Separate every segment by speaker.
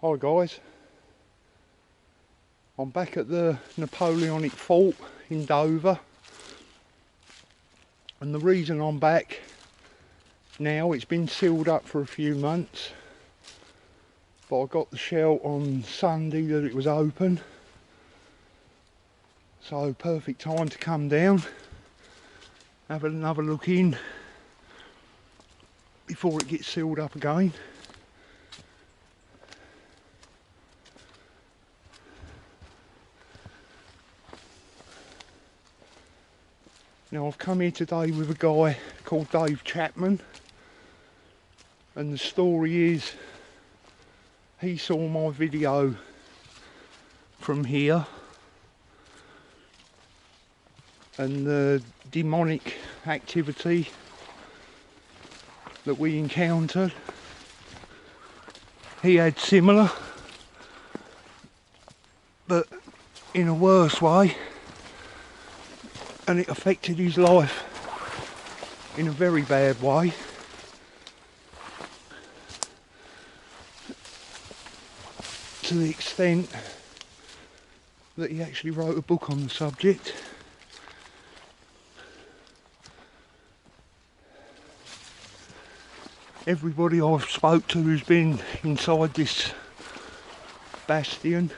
Speaker 1: Hi guys, I'm back at the Napoleonic Fort in Dover, and the reason I'm back now, it's been sealed up for a few months, but I got the shout on Sunday that it was open, so perfect time to come down, have another look in before it gets sealed up again. Now I've come here today with a guy called Dave Chapman, and the story is he saw my video from here and the demonic activity that we encountered. He had similar, but in a worse way, and it affected his life in a very bad way. To the extent that he actually wrote a book on the subject. Everybody I've spoke to who's been inside this Bastion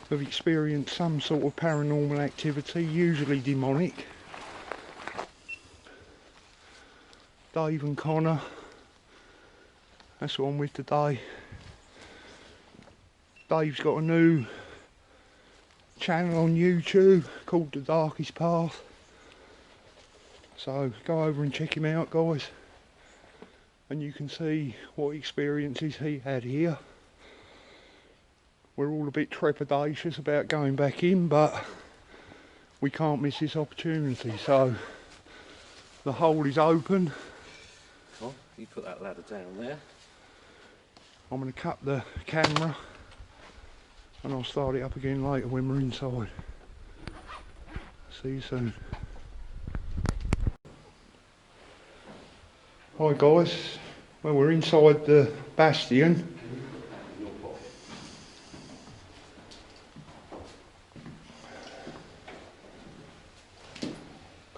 Speaker 1: have experienced some sort of paranormal activity, usually demonic. Dave and Connor, that's who I'm with today. Dave's got a new channel on YouTube called The Darkest Path, so go over and check him out guys, and you can see what experiences he had here. We're all a bit trepidatious about going back in, but we can't miss this opportunity, so the hole is open.
Speaker 2: Oh, you put that ladder down there.
Speaker 1: I'm going to cut the camera and I'll start it up again later when we're inside. See you soon. Hi guys, well we're inside the Bastion.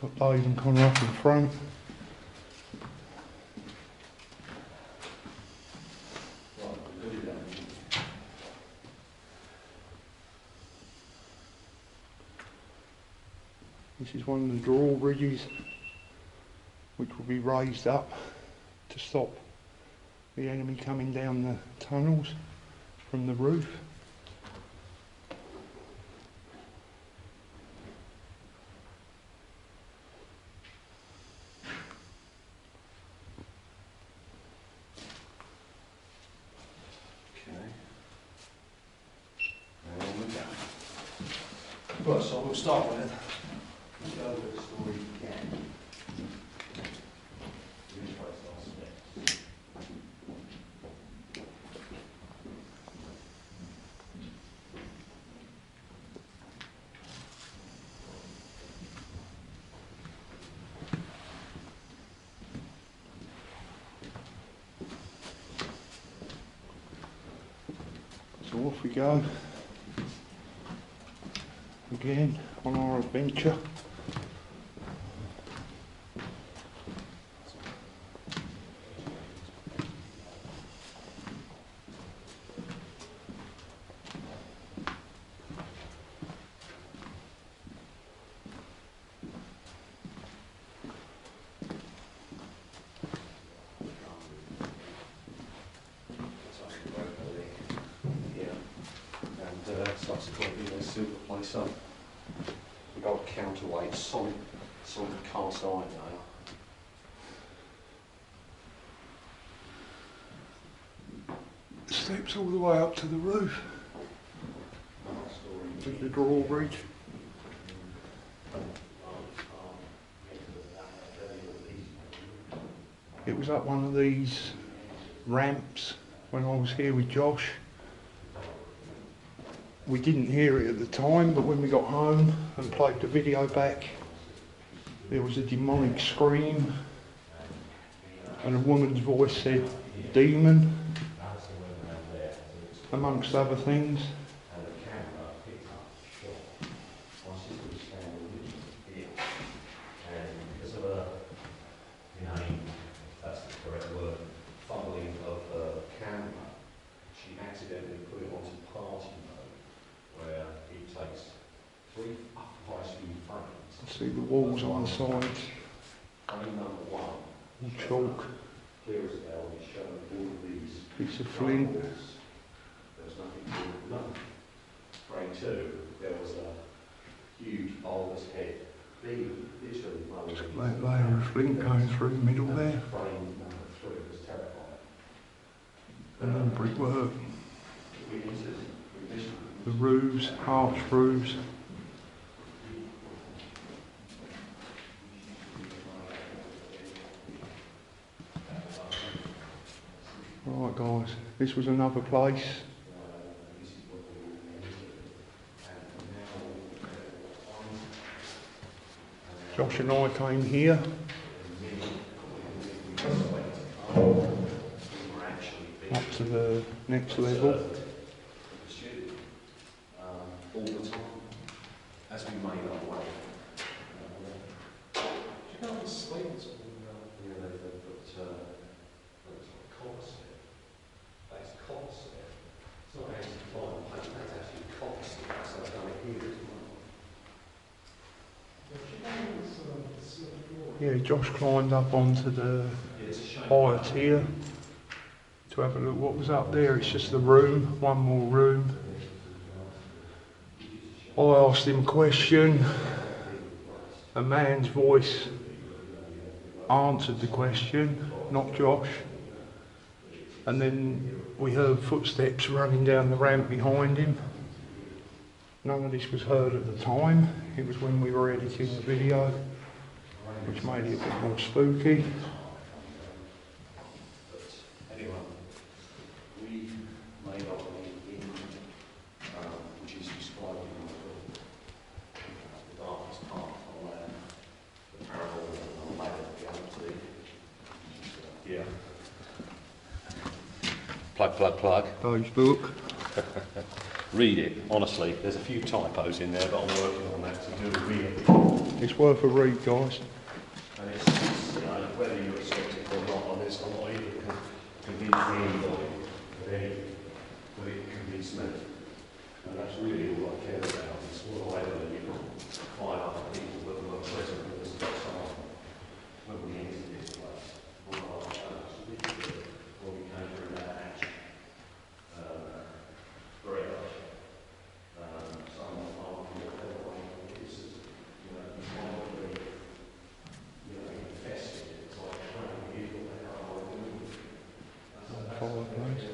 Speaker 1: Got Dave and Connor up in front. This is one of the drawbridges which will be raised up to stop the enemy coming down the tunnels from the roof.
Speaker 2: Right, so we'll start with go over the story again.
Speaker 1: So off we go again on our adventure.
Speaker 2: Subsequently they sealed the place up. We've got a counterweight, solid cast iron nail.
Speaker 1: Steps all the way up to the roof with the drawbridge. It was up one of these ramps when I was here with Josh. We didn't hear it at the time, but when we got home and played the video back, there was a demonic scream and a woman's voice said, "Demon." amongst other things.
Speaker 2: And the camera picked up the shot. My sister was standing here, and because of a, if that's the correct word, fumbling of the camera, she accidentally put it onto party mode, where it takes 3 high-speed frames.
Speaker 1: See the walls on the sides,
Speaker 2: Frame number 1.
Speaker 1: all chalk,
Speaker 2: Clear as a bell, is showing all of these.
Speaker 1: piece of flint.
Speaker 2: There was nothing to none. Frame 2, there was a huge bulbous head. Literally mowing.
Speaker 1: That layer of flint going through the middle there.
Speaker 2: Frame number 3 was terrifying.
Speaker 1: And then brickwork,
Speaker 2: Witnesses,
Speaker 1: the roofs, arch roofs. Right guys, this was another place. Josh and I came here. Up to the next level.
Speaker 2: All the time, as we made our way. Do you know the slates all around here? They've put copper slip. That's copper slip. It's not actually fine paint, that's actually copper slip. So I've done it here as well.
Speaker 1: Yeah, Josh climbed up onto the higher tier to have a look what was up there. It's just the room, one more room. I asked him a question, a man's voice answered the question, not Josh. And then we heard footsteps running down the ramp behind him. None of this was heard at the time. It was when we were editing the video, which made it a bit more spooky.
Speaker 2: Anyway, we made our way in, which is described in the darkest part of land, the parable of the ladder of reality. Yeah. Plug.
Speaker 1: Dave's book.
Speaker 2: Read it, honestly. There's a few typos in there, but I'm working on that to do read it.
Speaker 1: It's worth a read, guys.
Speaker 2: And it's whether you accept it or not, on this, I'm not even convinced anybody of anything, but it convinced me. And that's really all I care about. It's all I ever you can find other people that were present with us at the time when we entered this place. When we came through that hatch. Very much.
Speaker 1: Fireplace.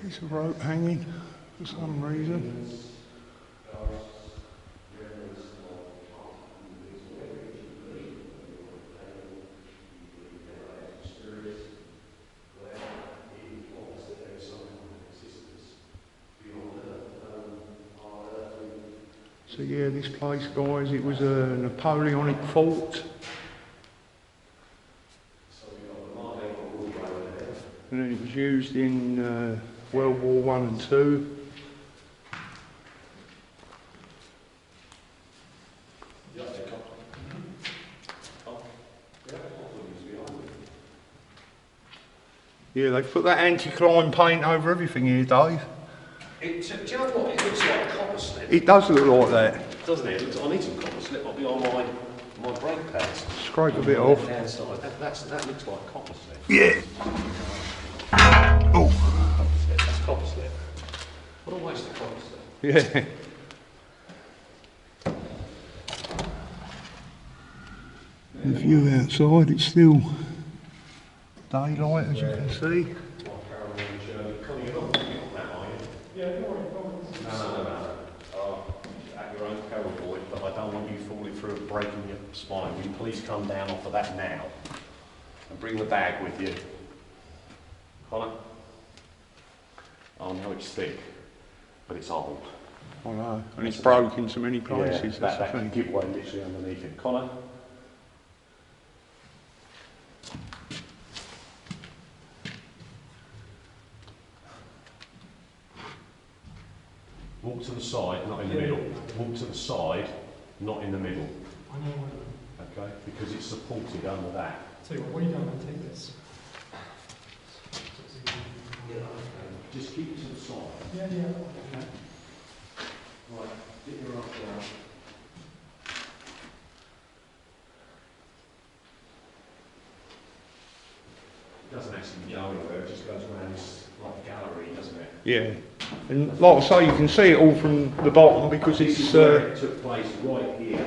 Speaker 1: Piece of rope hanging for some reason. So yeah, this place, guys, it was a Napoleonic fort. And then it was used in World War I and II. Yeah, they've put that anti-climb paint over everything here, Dave.
Speaker 2: Do you know what? It looks like copper slip.
Speaker 1: It does look like that.
Speaker 2: Doesn't it? I need some copper slip. I'll be on my brake pads.
Speaker 1: Scrape a bit off.
Speaker 2: That looks like copper slip.
Speaker 1: Yeah. Oh.
Speaker 2: That's copper slip. What a waste of copper slip.
Speaker 1: Yeah. The view outside, it's still daylight, as you can see.
Speaker 2: At your own peril, boy, but I don't want you falling through and breaking your spine. Will you please come down off of that now? And bring the bag with you. Connor? Oh no, it's thick, but it's old.
Speaker 1: I know, and it's broke in so many places.
Speaker 2: Yeah,
Speaker 1: that's
Speaker 2: that
Speaker 1: the thing.
Speaker 2: giveaway literally underneath it. Connor? Walk to the side, not in the middle. Walk to the side, not in the middle.
Speaker 3: I know.
Speaker 2: Okay, because it's supported under that.
Speaker 3: Tell you what are you doing? I'll take this.
Speaker 2: Just keep it to the side.
Speaker 3: Yeah.
Speaker 2: Right, get your arm down. It doesn't actually go anywhere, it just goes around this like gallery, doesn't it?
Speaker 1: Yeah, and like I say, you can see it all from the bottom because
Speaker 2: This
Speaker 1: it's.
Speaker 2: is where it took place right here.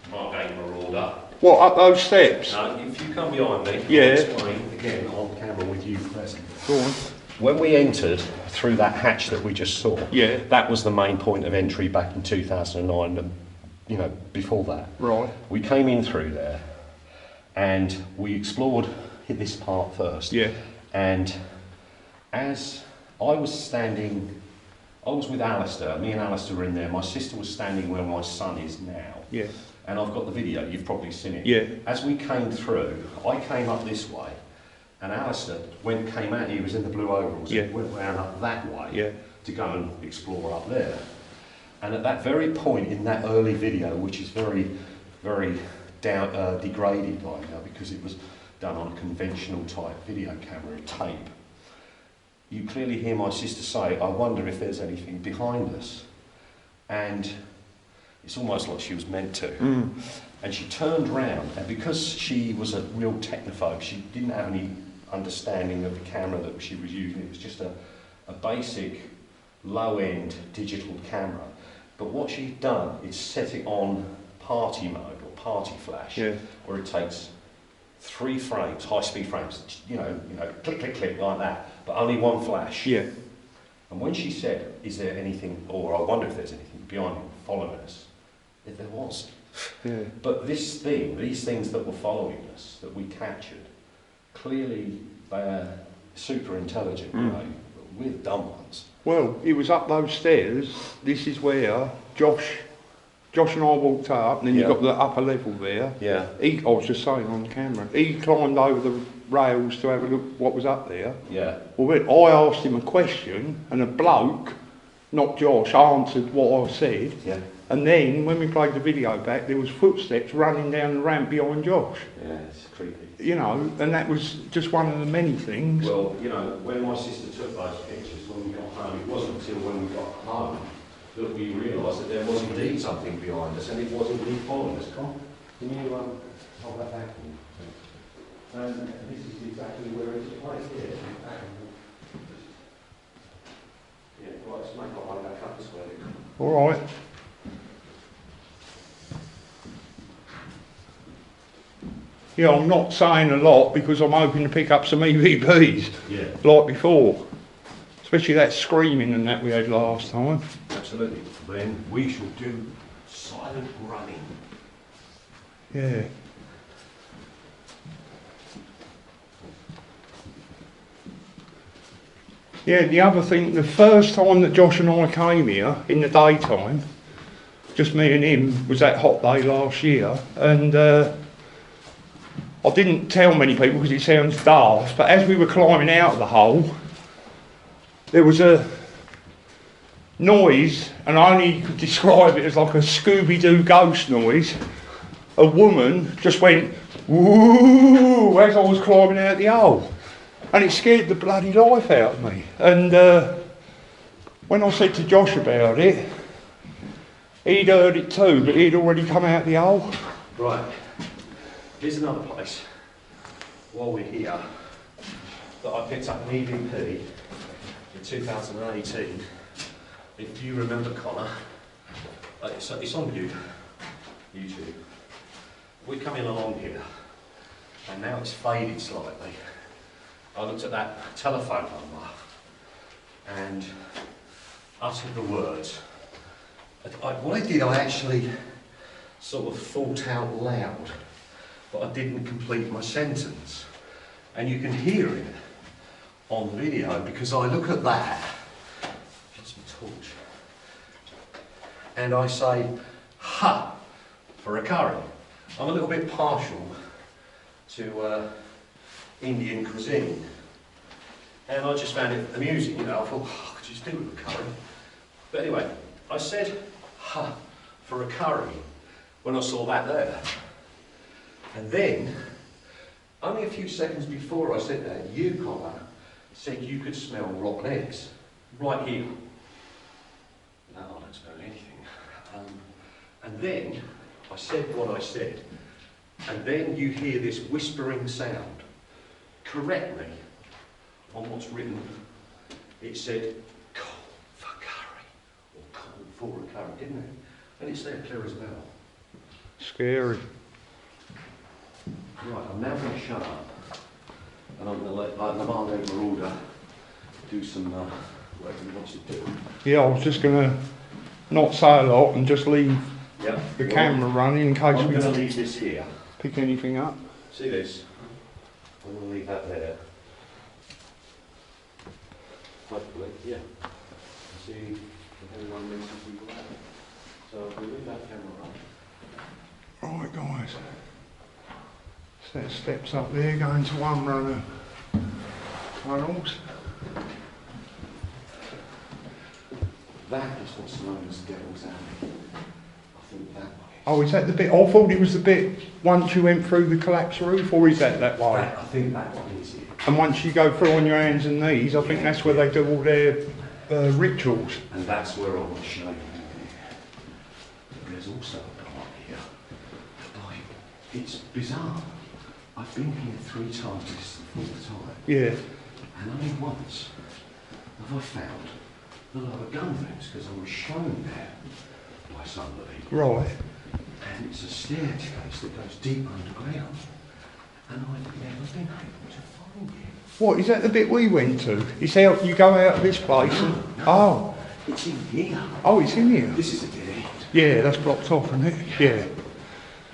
Speaker 2: Mark gave him a order.
Speaker 1: What, up those steps?
Speaker 2: Now, if you come behind me,
Speaker 1: Yeah.
Speaker 2: I'll explain again on camera with you present.
Speaker 1: Go on.
Speaker 2: When we entered through that hatch that we just saw,
Speaker 1: Yeah.
Speaker 2: that was the main point of entry back in 2009, and you know, before that.
Speaker 1: Right.
Speaker 2: We came in through there and we explored this part first.
Speaker 1: Yeah.
Speaker 2: And as I was standing, I was with Alistair, me and Alistair were in there, my sister was standing where my son is now.
Speaker 1: Yeah.
Speaker 2: And I've got the video, you've probably seen it.
Speaker 1: Yeah.
Speaker 2: As we came through, I came up this way, and Alistair came out, he was in the blue overalls,
Speaker 1: Yeah.
Speaker 2: and went round up that way
Speaker 1: Yeah.
Speaker 2: to go and explore up there. And at that very point in that early video, which is very, very degraded right now because it was done on a conventional type video camera, tape, you clearly hear my sister say, I wonder if there's anything behind us. And it's almost like she was meant to. And she turned round, and because she was a real technophobe, she didn't have any understanding of the camera that she was using. It was just a basic low-end digital camera. But what she'd done is set it on party mode or party flash,
Speaker 1: Yeah.
Speaker 2: where it takes 3 frames, high-speed frames, you know, click, click, click like that, but only 1 flash.
Speaker 1: Yeah.
Speaker 2: And when she said, is there anything, or I wonder if there's anything behind him following us, there was.
Speaker 1: Yeah.
Speaker 2: But these things that were following us, that we captured, clearly they're super intelligent, you know, we're dumb ones.
Speaker 1: Well, it was up those stairs. This is where Josh and I walked up, and then
Speaker 2: Yeah.
Speaker 1: you've got the upper level there.
Speaker 2: Yeah.
Speaker 1: I was just saying on camera, he climbed over the rails to have a look what was up there.
Speaker 2: Yeah.
Speaker 1: Well, I asked him a question, and a bloke, not Josh, answered what I said.
Speaker 2: Yeah.
Speaker 1: And then, when we played the video back, there was footsteps running down the ramp behind Josh.
Speaker 2: Yeah, it's creepy.
Speaker 1: You know, and that was just one of the many things.
Speaker 2: Well, you know, when my sister took those pictures, when we got home, it wasn't until when we got home that we realised that there was indeed something behind us, and it was indeed following us. Can you hold that back for me? And this is exactly where it's placed here. Yeah, right, let's make our way back up this way.
Speaker 1: All right. Yeah, I'm not saying a lot because I'm hoping to pick up some EVPs
Speaker 2: Yeah.
Speaker 1: like before. Especially that screaming and that we had last time.
Speaker 2: Absolutely. Then we shall do silent running.
Speaker 1: Yeah. Yeah, the other thing, the first time that Josh and I came here in the daytime, just me and him, was that hot day last year, and I didn't tell many people because it sounds daft, but as we were climbing out of the hole, there was a noise, and I only could describe it as like a Scooby-Doo ghost noise. A woman just went, woo, as I was climbing out the hole. And it scared the bloody life out of me. And when I said to Josh about it, he'd heard it too, but he'd already come out the hole.
Speaker 2: Right. Here's another place, while we're here, that I picked up an EVP in 2018. If you remember, Connor, it's on YouTube. We're coming along here, and now it's faded slightly. I looked at that telephone number and uttered the words. What I did, I actually sort of thought out loud, but I didn't complete my sentence. And you can hear it on video because I look at that torch. And I say, ha, for a curry. I'm a little bit partial to Indian cuisine. And I just found it amusing, you know. I thought, oh, I could just do with a curry. But anyway, I said, ha, for a curry, when I saw that there. And then, only a few seconds before I said that, you, Connor, said you could smell rotten eggs. Right here. No, I don't smell anything. And then, I said what I said. And then you hear this whispering sound. Correct me on what's written. It said, call for curry. Or call for a curry, didn't it? And it's there, clear as a bell.
Speaker 1: Scary.
Speaker 2: Right, I'm now going to shut up. And I'm going to let the bartender Marauder do some whatever he wants to do.
Speaker 1: Yeah, I was just going to not say a lot and just leave
Speaker 2: Yep.
Speaker 1: the camera running in case
Speaker 2: I'm
Speaker 1: we
Speaker 2: going to leave this here.
Speaker 1: pick anything up.
Speaker 2: See this? I'm going to leave that there. Hopefully, yeah. See if anyone misses people out. So we'll leave that camera on.
Speaker 1: Right, guys. Set steps up there going to one runner tunnels.
Speaker 2: That is what's known as Devil's Alley. I think that way.
Speaker 1: Oh, is that the bit? I thought it was the bit once you went through the collapsed roof, or is that way?
Speaker 2: I think that one is it.
Speaker 1: And once you go through on your hands and knees, I think that's where they do all their rituals.
Speaker 2: And that's where I want to show you. There's also a part here. Like, it's bizarre. I've been here 3 times, this is the 4th time.
Speaker 1: Yeah.
Speaker 2: And only once have I found the lower gun rooms, because I was shown there by somebody.
Speaker 1: Right.
Speaker 2: And it's a staircase that goes deep underground. And I've never been able to find it.
Speaker 1: What, is that the bit we went to? It's out, you go out of this place and...
Speaker 2: No.
Speaker 1: Oh.
Speaker 2: It's in here.
Speaker 1: Oh, it's in here?
Speaker 2: This is a dead end.
Speaker 1: Yeah, that's blocked off, isn't it? Yeah.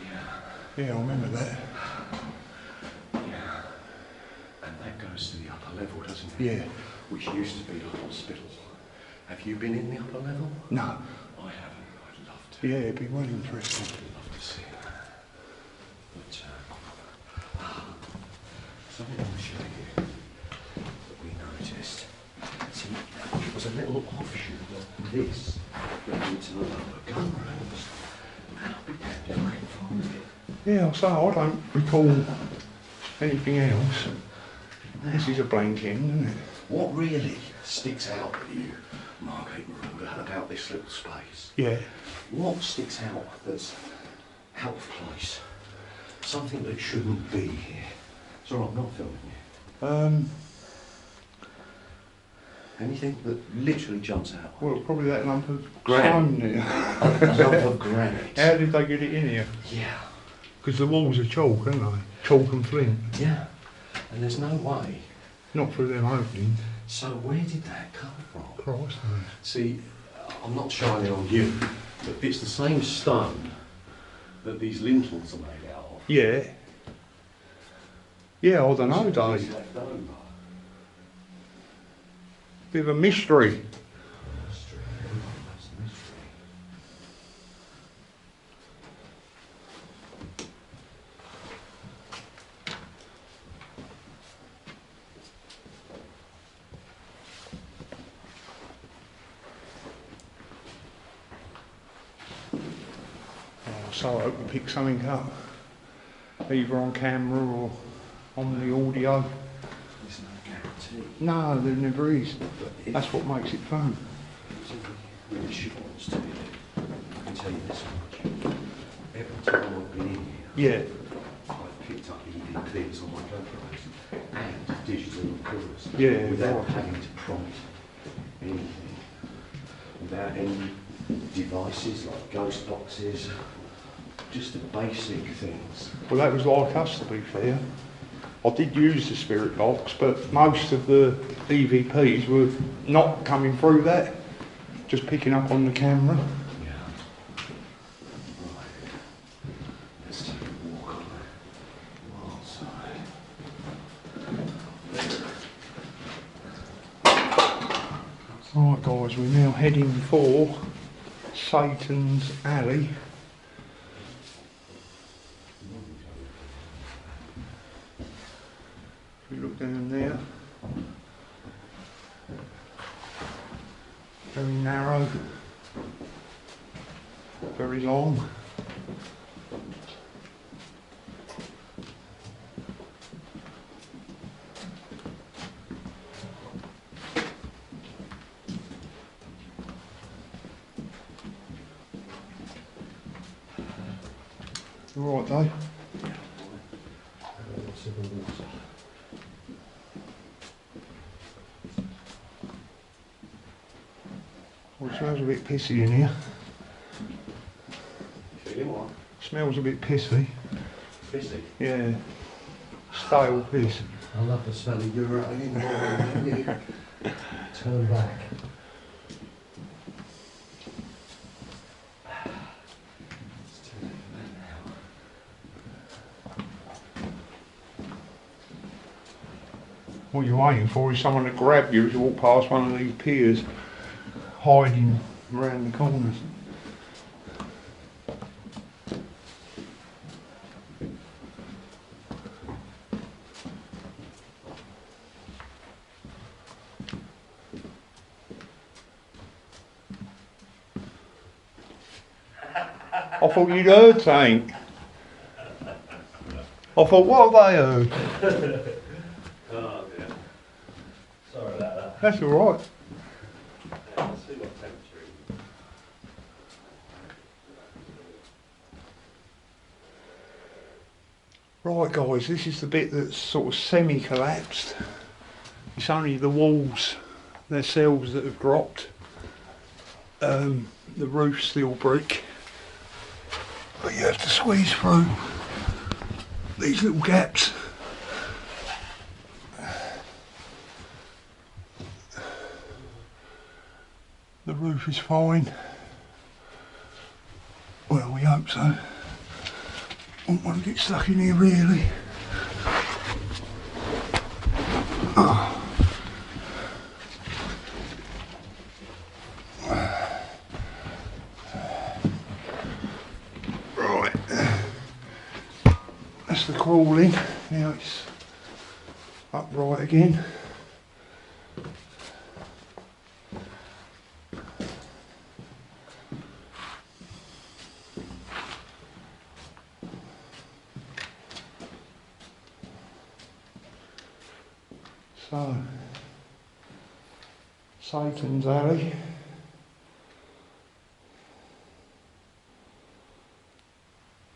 Speaker 2: Yeah.
Speaker 1: Yeah, I remember that.
Speaker 2: Yeah. And that goes to the upper level, doesn't it?
Speaker 1: Yeah.
Speaker 2: Which used to be the hospital. Have you been in the upper level?
Speaker 1: No.
Speaker 2: I haven't. I'd love to.
Speaker 1: Yeah, it'd be well interesting.
Speaker 2: I'd love to see it. But, something I want to show you that we noticed. See, it was a little offshoot of this went into the lower gun rooms. And I'll be damned if I can find it.
Speaker 1: Yeah, so I don't recall anything else. This is a blank end, isn't it?
Speaker 2: What really sticks out with you, Margate Marauder, about this little space?
Speaker 1: Yeah.
Speaker 2: What sticks out that's out of place? Something that shouldn't be here. Sorry, I'm not filming you. Anything that literally jumps out?
Speaker 1: Well, probably that lump of
Speaker 2: Granite.
Speaker 1: stone there.
Speaker 2: A lump of granite.
Speaker 1: How did they get it in here?
Speaker 2: Yeah.
Speaker 1: Because the walls are chalk, aren't they? Chalk and flint.
Speaker 2: Yeah. And there's no way.
Speaker 1: Not through them openings.
Speaker 2: So where did that come from?
Speaker 1: Christ knows.
Speaker 2: See, I'm not shining on you, but it's the same stone that these lintels are made out of.
Speaker 1: Yeah. Yeah, I don't know,
Speaker 2: It's
Speaker 1: Dave.
Speaker 2: left over.
Speaker 1: Bit of a mystery.
Speaker 2: Mystery. That's the mystery.
Speaker 1: Oh, so I hope we pick something up. Either on camera or on the audio.
Speaker 2: There's no guarantee.
Speaker 1: No, there never is.
Speaker 2: But if
Speaker 1: That's what makes it fun.
Speaker 2: really she wants to be, I can tell you this much. Every time I've been in here,
Speaker 1: Yeah.
Speaker 2: I've picked up EVPs on my GoPros and digital recorders
Speaker 1: Yeah,
Speaker 2: without
Speaker 1: right.
Speaker 2: having to prompt anything, without any devices like ghost boxes, just the basic things.
Speaker 1: Well, that was like us, to be fair. I did use the spirit box, but most of the EVPs were not coming through that, just picking up on the camera.
Speaker 2: Yeah. Right. Let's take a walk on the wild side.
Speaker 1: Right guys, we're now heading for Satan's Alley. If we look down there, very narrow, very long. All right, Dave. Well, it smells a bit pissy in here.
Speaker 2: Feeling what?
Speaker 1: Smells a bit pissy.
Speaker 2: Pissy?
Speaker 1: Yeah. Stale piss.
Speaker 2: I love the smell of urine in the morning. Turn back. It's too late for that now.
Speaker 1: What you're waiting for is someone to grab you as you walk past one of these piers, hiding around the corners. I thought you'd heard something. I thought, what have they heard?
Speaker 2: Oh dear. Sorry about that.
Speaker 1: That's all right.
Speaker 2: Yeah, let's see what temperature it is.
Speaker 1: Right guys, this is the bit that's sort of semi-collapsed. It's only the walls themselves that have dropped. The roof's still brick. But you have to squeeze through these little gaps. The roof is fine. Well, we hope so. I don't want to get stuck in here really. Right. That's the crawling. Now it's upright again. So, Satan's Alley.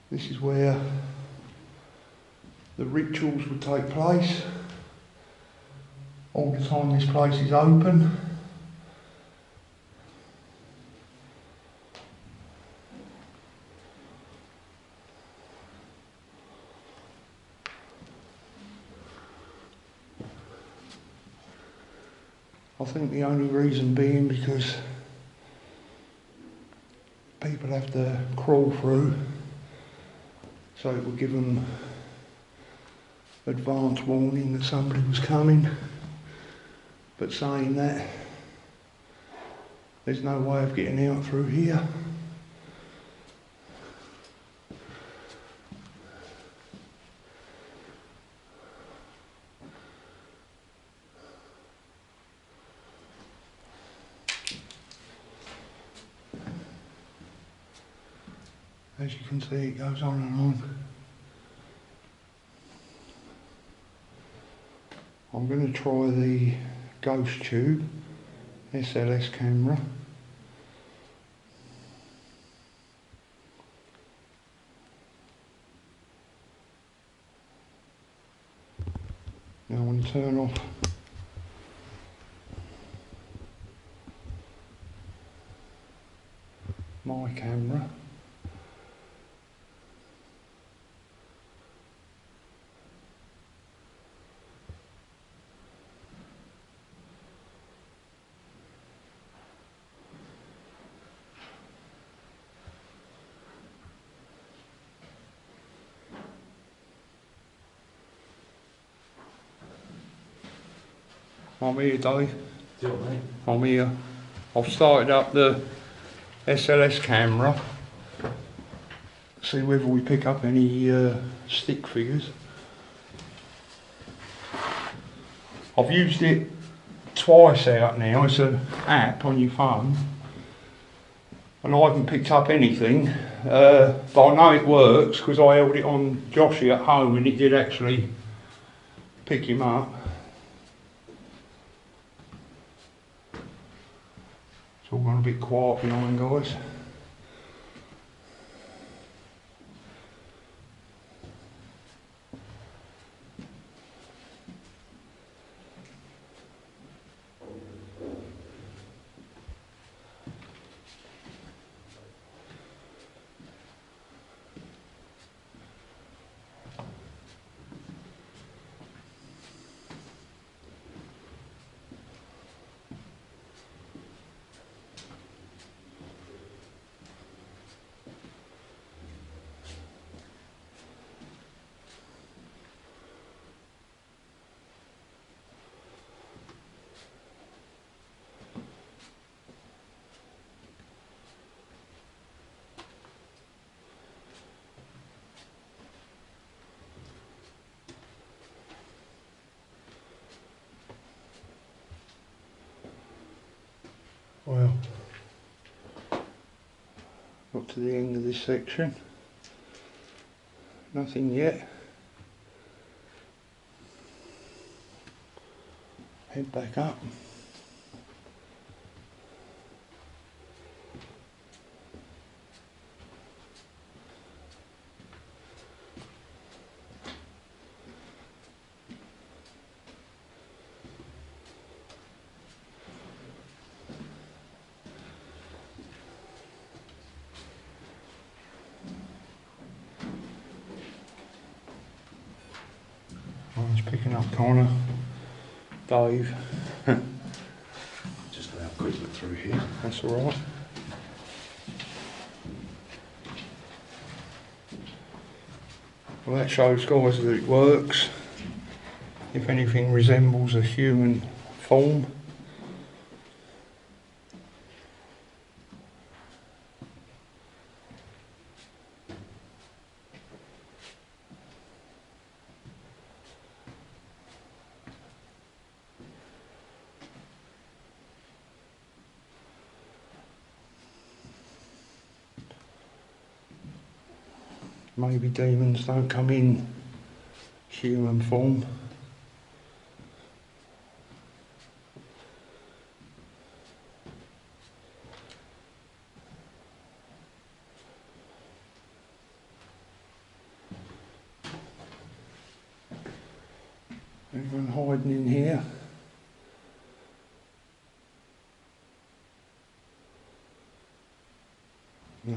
Speaker 1: This is where the rituals would take place. All the time this place is open. I think the only reason being because people have to crawl through, so it will give them advance warning that somebody was coming. But saying that, there's no way of getting out through here. As you can see, it goes on and on. I'm going to try the Ghost Tube SLS camera. Now I'm going to turn off my camera. I'm here, Dave.
Speaker 2: Do you want me?
Speaker 1: I'm here. I've started up the SLS camera, see whether we pick up any stick figures. I've used it twice out now. It's an app on your phone, and I haven't picked up anything, but I know it works because I held it on Joshy at home and it did actually pick him up. It's all gone a bit quiet behind, guys. Well, got to the end of this section. Nothing yet. Head back up. I was picking up Connor, Dave.
Speaker 2: Just gonna have a quick look through here.
Speaker 1: That's all right. Well, that shows, guys, that it works. If anything resembles a human form. Maybe demons don't come in human form. Anyone hiding in here? No.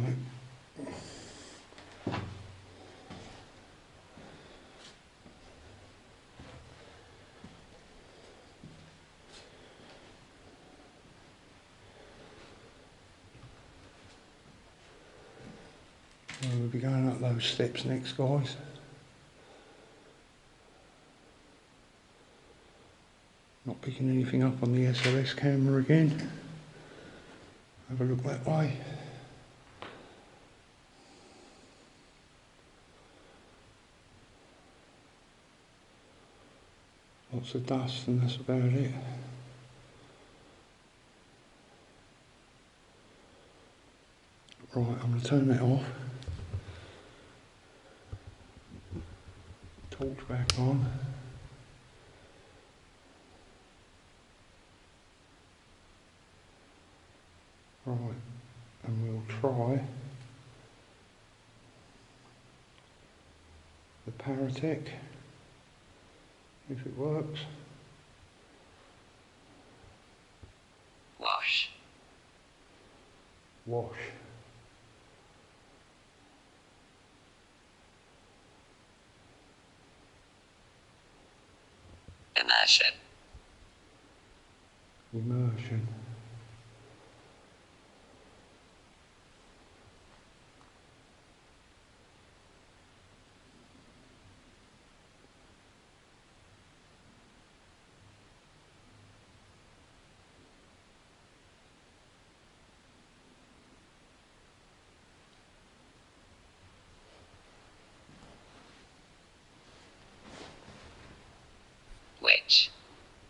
Speaker 1: We'll be going up those steps next, guys. Not picking anything up on the SLS camera again. Have a look that way. Lots of dust and that's about it. Right, I'm going to turn that off. Torch back on. Right, and we'll try the Paratech, if it works.
Speaker 4: Wash.
Speaker 1: Wash.
Speaker 4: Immersion.
Speaker 1: Immersion.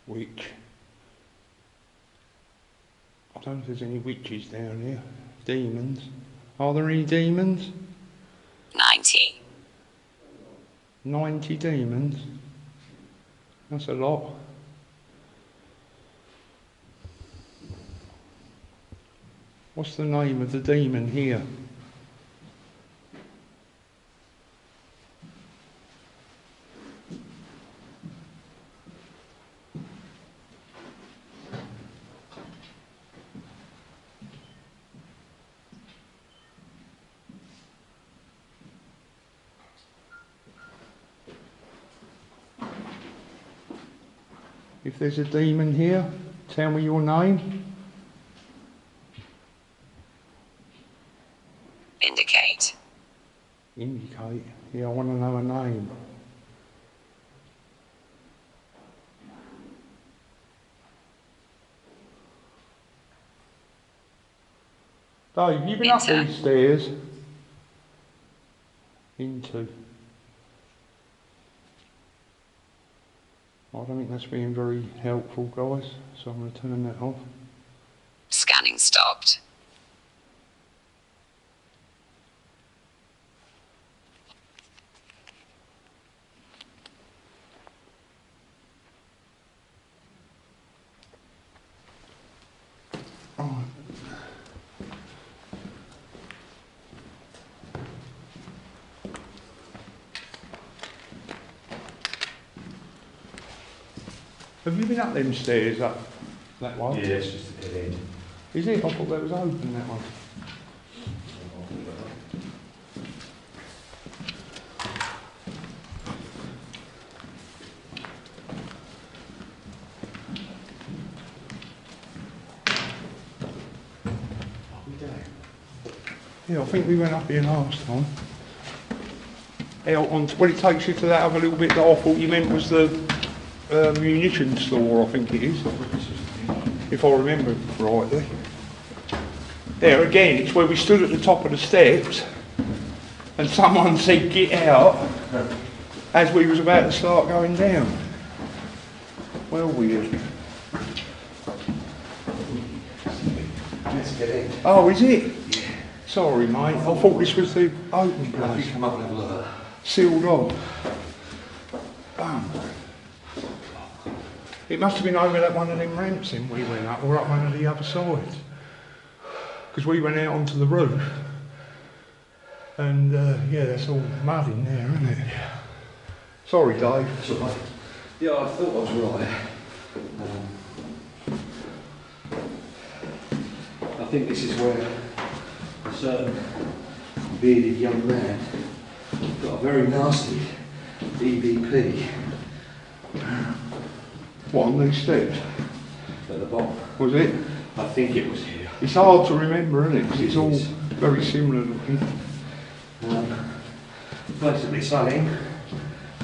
Speaker 1: witch. I don't know if there's any witches down here. Demons. Are there any demons?
Speaker 4: 90.
Speaker 1: 90 demons? That's a lot. What's the name of the demon here? If there's a demon here, tell me your name.
Speaker 4: Indicate.
Speaker 1: Indicate. Yeah, I want to know a name. Dave, have you been up these stairs? Into. I don't think that's being very helpful, guys, so I'm going to turn that off.
Speaker 4: Scanning stopped.
Speaker 1: Right. Have you been up them stairs up that way?
Speaker 2: Yeah, it's just a dead end.
Speaker 1: Is it? I thought that was open, that one. Yeah, I think we went up here last time. Out on, well, it takes you to that other little bit that I thought you meant was the munition store, I think it is, if I remember rightly. There again, it's where we stood at the top of the steps and someone said get out as we was about to start going down. Well, weird.
Speaker 2: Let's get in.
Speaker 1: Oh, is it? Yeah. Sorry, mate. I thought this was the open place.
Speaker 2: Come up and have a look.
Speaker 1: Sealed off. Bum. It must have been over that one of them ramps then we went up, or up one of the other sides. Because we went out onto the roof. And yeah, that's all mud in there, isn't it? Yeah. Sorry, Dave.
Speaker 2: That's all right. Yeah, I thought I was right. I think this is where a certain bearded young man got a very nasty EVP
Speaker 1: What, on these steps?
Speaker 2: at the bottom.
Speaker 1: Was it?
Speaker 2: I think it was here.
Speaker 1: It's hard to remember, isn't it? Because it's all very similar looking.
Speaker 2: Basically saying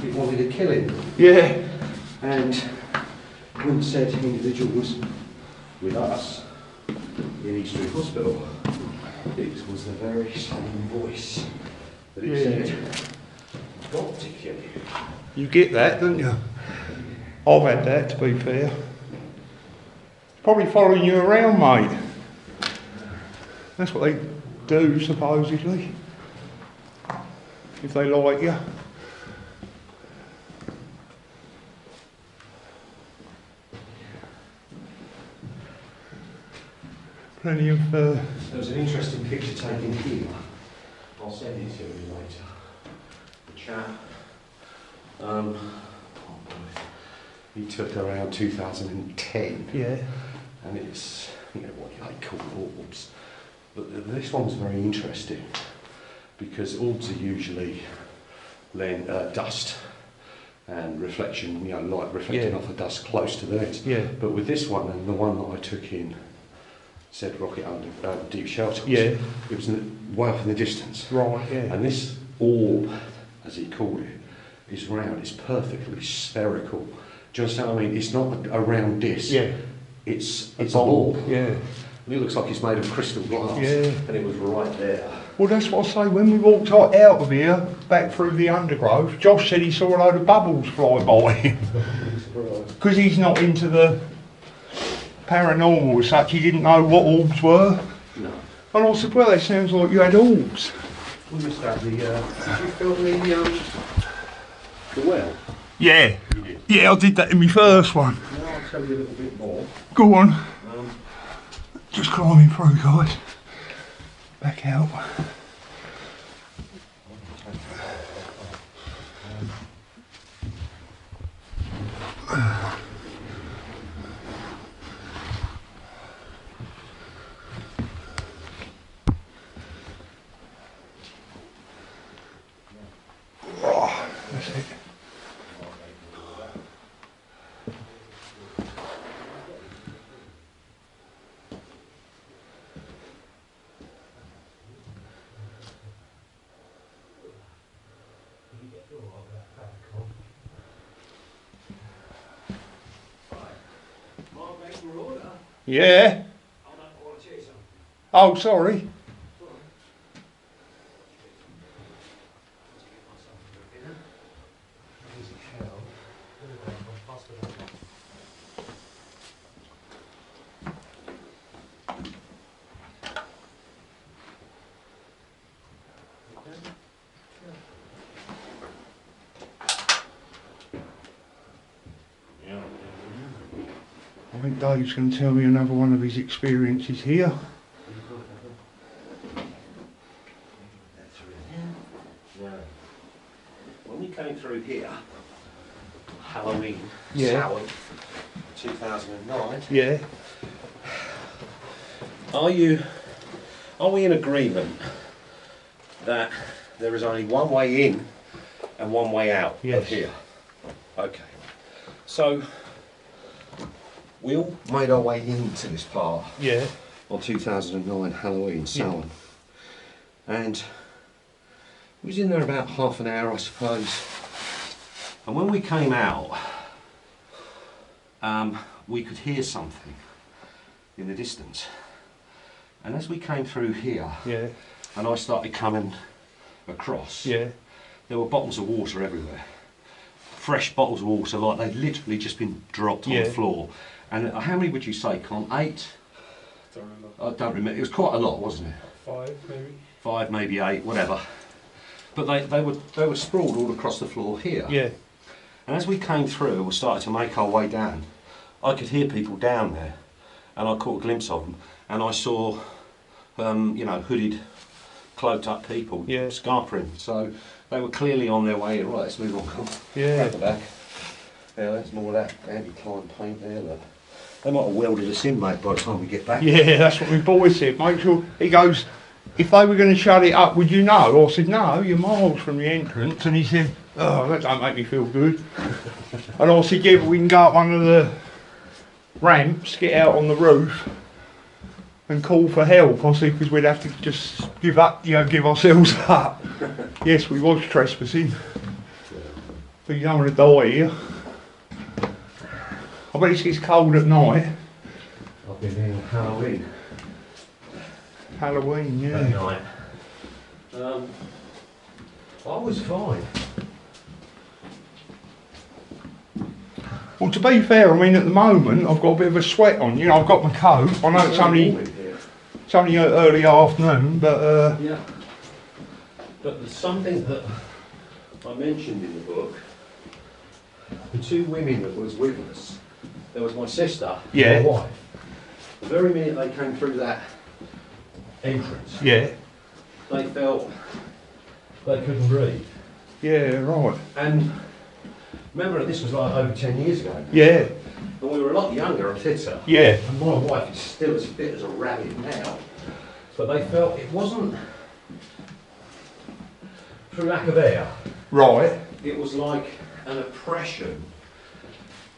Speaker 2: he wanted to kill him.
Speaker 1: Yeah.
Speaker 2: And when said individual was with us in East Street Hospital, it was the very same voice that it said, got to kill you.
Speaker 1: You get that, don't you? I've had that, to be fair. Probably following you around, mate. That's what they do, supposedly. If they like you. Plenty of...
Speaker 2: There was an interesting picture taken here. I'll send it to you later. The chap, he took around 2010.
Speaker 1: Yeah.
Speaker 2: And it's, you know, what they call orbs. But this one's very interesting because orbs are usually dust and reflection, you know, light reflecting off of dust close to the lens.
Speaker 1: Yeah.
Speaker 2: But with this one and the one that I took in said rocket under deep shelter,
Speaker 1: Yeah.
Speaker 2: it was way off in the distance.
Speaker 1: Right, yeah.
Speaker 2: And this orb, as he called it, is round. It's perfectly spherical. Do you understand what I mean? It's not a round disc.
Speaker 1: Yeah.
Speaker 2: It's
Speaker 1: A
Speaker 2: a
Speaker 1: ball.
Speaker 2: ball.
Speaker 1: Yeah.
Speaker 2: And it looks like it's made of crystal glass.
Speaker 1: Yeah.
Speaker 2: And it was right there.
Speaker 1: Well, that's what I say. When we walked out of here, back through the undergrowth, Josh said he saw a load of bubbles fly by him.
Speaker 2: surprise.
Speaker 1: Because he's not into the paranormal as such, he didn't know what orbs were.
Speaker 2: No.
Speaker 1: And I said, well, it sounds like you had orbs.
Speaker 2: We must have the, did you film the well?
Speaker 1: Yeah.
Speaker 2: You did.
Speaker 1: Yeah, I did that in my first one.
Speaker 2: Now I'll tell you a little bit more.
Speaker 1: Go on.
Speaker 2: Um,
Speaker 1: Just climbing through, guys. Back out. Oh, that's it. Yeah. Oh, sorry. I think Dave's going to tell me another one of his experiences here.
Speaker 2: Now, when we came through here, Halloween,
Speaker 1: Yeah.
Speaker 2: Samhain, 2009.
Speaker 1: Yeah.
Speaker 2: Are we in agreement that there is only one way in and one way out
Speaker 1: Yes.
Speaker 2: of here? Okay. So we all made our way into this part
Speaker 1: Yeah.
Speaker 2: on 2009 Halloween, Samhain. And we was in there about half an hour, I suppose. And when we came out, we could hear something in the distance. And as we came through here,
Speaker 1: Yeah.
Speaker 2: and I started coming across,
Speaker 1: Yeah.
Speaker 2: there were bottles of water everywhere. Fresh bottles of water, like they'd literally just been dropped on
Speaker 1: Yeah.
Speaker 2: the floor. And how many would you say, Con? 8?
Speaker 3: Don't remember.
Speaker 2: I don't remember. It was quite a lot, wasn't it?
Speaker 3: 5 maybe.
Speaker 2: 5, maybe 8, whatever. But they were sprawled all across the floor here.
Speaker 1: Yeah.
Speaker 2: And as we came through and we started to make our way down, I could hear people down there, and I caught a glimpse of them, and I saw, hooded, cloaked up people
Speaker 1: Yeah.
Speaker 2: scarpering. So they were clearly on their way. Right, let's move on. Come.
Speaker 1: Yeah.
Speaker 2: At the back. Yeah, there's more of that anti-climb paint there. Look. They might have welded us in, mate, by the time we get back.
Speaker 1: Yeah, that's what my boy said. Make sure, he goes, if they were going to shut it up, would you know? I said, no, you're miles from the entrance. And he said, oh, that don't make me feel good. And I said, yeah, but we can go up one of the ramps, get out on the roof and call for help. I said, because we'd have to just give ourselves up. Yes, we was trespassing. But you don't want to die here. I bet it gets cold at night.
Speaker 2: I've been here on Halloween.
Speaker 1: Halloween,
Speaker 2: That
Speaker 1: yeah.
Speaker 2: night. I was fine.
Speaker 1: Well, to be fair, I mean, at the moment, I've got a bit of a sweat on. You know, I've got my coat. I know it's only early afternoon, but
Speaker 2: Yeah. But there's something that I mentioned in the book. The 2 women that was with us, there was my sister
Speaker 1: Yeah.
Speaker 2: and my wife. The very minute they came through that entrance,
Speaker 1: yeah,
Speaker 2: they felt they couldn't breathe.
Speaker 1: yeah, right,
Speaker 2: And remember, this was like over 10 years ago.
Speaker 1: yeah,
Speaker 2: And we were a lot younger, I said so.
Speaker 1: yeah,
Speaker 2: And my wife is still as fit as a rabbit now. But they felt it wasn't through lack of air.
Speaker 1: right,
Speaker 2: It was like an oppression,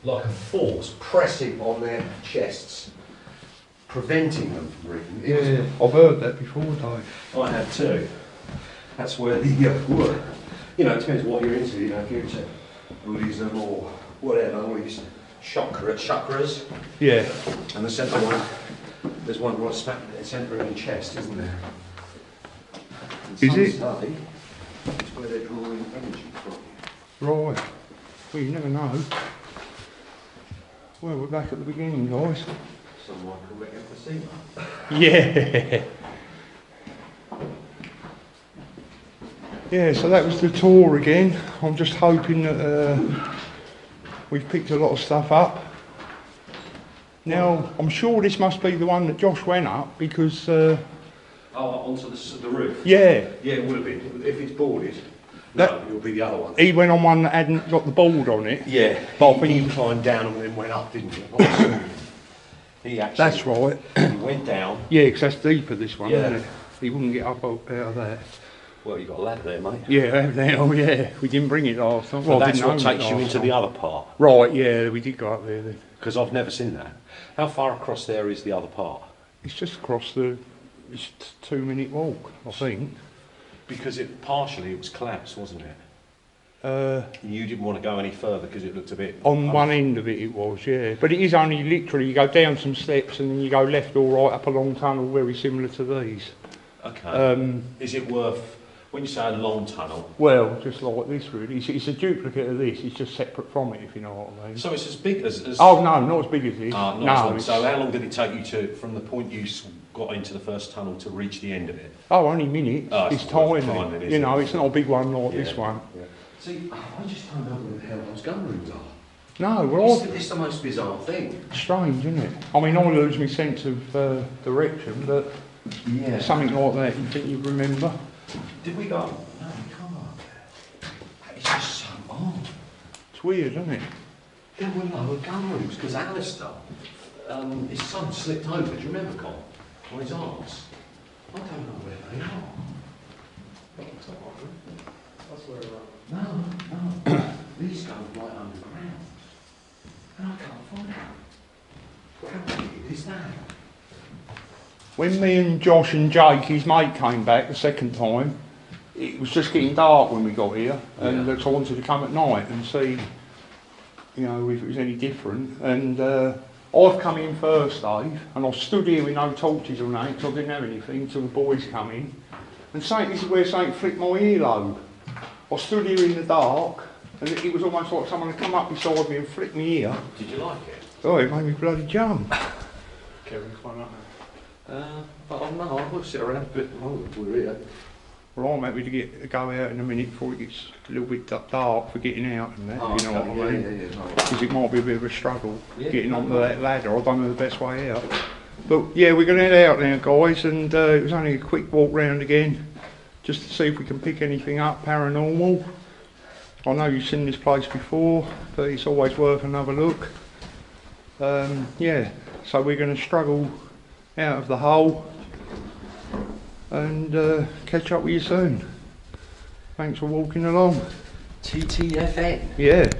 Speaker 2: like a force pressing on their chests, preventing them from breathing. It was-
Speaker 1: yeah. I've heard that before, Dave.
Speaker 2: I had too. That's where the, it depends what you're into, if you're into Buddhism or whatever, all these chakras.
Speaker 1: Yeah,
Speaker 2: And the centre one, there's one right smack in the centre of your chest, isn't there? And
Speaker 1: Is it?
Speaker 2: some say it's where they're drawing energy from you.
Speaker 1: right. Well, you never know. Well, we're back at the beginning, guys.
Speaker 2: Someone call it emphysema.
Speaker 1: Yeah. Yeah, so that was the tour again. I'm just hoping that we've picked a lot of stuff up. Now, I'm sure this must be the one that Josh went up because...
Speaker 2: Oh, onto the roof?
Speaker 1: Yeah.
Speaker 2: Yeah, it would have been. If it's boarded,
Speaker 1: That-
Speaker 2: no, it'll be the other one.
Speaker 1: He went on one that hadn't got the board on it.
Speaker 2: Yeah,
Speaker 1: But I
Speaker 2: he
Speaker 1: think
Speaker 2: climbed down and then went up, didn't he? Not assuming. He actually...
Speaker 1: that's right.
Speaker 2: He went down.
Speaker 1: Yeah, because that's deeper, this one,
Speaker 2: Yeah.
Speaker 1: isn't it? He wouldn't get up out of that.
Speaker 2: Well, you got a ladder there, mate.
Speaker 1: Yeah, oh yeah. We didn't bring it last time.
Speaker 2: Well,
Speaker 1: Well, I
Speaker 2: that's
Speaker 1: didn't
Speaker 2: what
Speaker 1: own it
Speaker 2: takes you
Speaker 1: last
Speaker 2: into
Speaker 1: time.
Speaker 2: the other part.
Speaker 1: Right, yeah, we did go up there then.
Speaker 2: Because I've never seen that. How far across there is the other part?
Speaker 1: It's just across the... It's a 2-minute walk, I think.
Speaker 2: Because it was collapsed, wasn't it?
Speaker 1: Uh,
Speaker 2: You didn't want to go any further because it looked a bit...
Speaker 1: on one end of it was, yeah. But it is only literally, you go down some steps and then you go left or right up a long tunnel very similar to these.
Speaker 2: Okay. Is it worth... When you say a long tunnel...
Speaker 1: Well, just like this really. It's a duplicate of this, it's just separate from it, if you know what I mean.
Speaker 2: So it's as big as...
Speaker 1: Oh no, not as big as this.
Speaker 2: Ah,
Speaker 1: no,
Speaker 2: no.
Speaker 1: it's,
Speaker 2: So how long did it take you to, from the point you got into the first tunnel to reach the end of it?
Speaker 1: oh, only minutes.
Speaker 2: Oh,
Speaker 1: it's
Speaker 2: it's worth
Speaker 1: tiny.
Speaker 2: finding, isn't
Speaker 1: You know,
Speaker 2: it?
Speaker 1: it's not a big one like this
Speaker 2: Yeah,
Speaker 1: one.
Speaker 2: yeah. See, I just don't know where the hell those gun rooms are.
Speaker 1: No, well,
Speaker 2: It's the most bizarre thing.
Speaker 1: strange, isn't it? I mean, I lose my sense of direction, but
Speaker 2: Yeah.
Speaker 1: something like that, you think you'd remember?
Speaker 2: Did we go? No, we can't go up there. It's just so odd.
Speaker 1: It's weird, isn't it?
Speaker 2: There were lower gun rooms because Alistair, his son slipped over. Do you remember, Con? On his arms. I don't know where they are.
Speaker 3: That's where
Speaker 2: No. These go right underground. And I can't find them. How weird is that?
Speaker 1: When me and Josh and Jake, his mate, came back the second time, it was just getting dark when we got here, and
Speaker 2: Yeah.
Speaker 1: so I wanted to come at night and see, you know, if it was any different. And I've come in first, Dave, and I stood here with no torches or nothing, because I didn't have anything, until the boys come in. And this is where something flicked my earlobe. I stood here in the dark, and it was almost like someone had come up beside me and flicked me ear.
Speaker 2: Did you like it?
Speaker 1: Oh, it made me bloody jump.
Speaker 3: Kevin's fine up
Speaker 2: But no, I will sit around a bit longer if we're here.
Speaker 1: Well, I'm happy to go out in a minute before it gets a little bit dark for getting out and that, you know what I mean? Because it might be a bit of a struggle getting onto that ladder. I don't know the best way out. But yeah, we're going to head out now, guys, and it was only a quick walk round again, just to see if we can pick anything up paranormal. I know you've seen this place before, but it's always worth another look. Yeah, so we're going to struggle out of the hole and catch up with you soon. Thanks for walking along.
Speaker 2: TTFN.
Speaker 1: Yeah.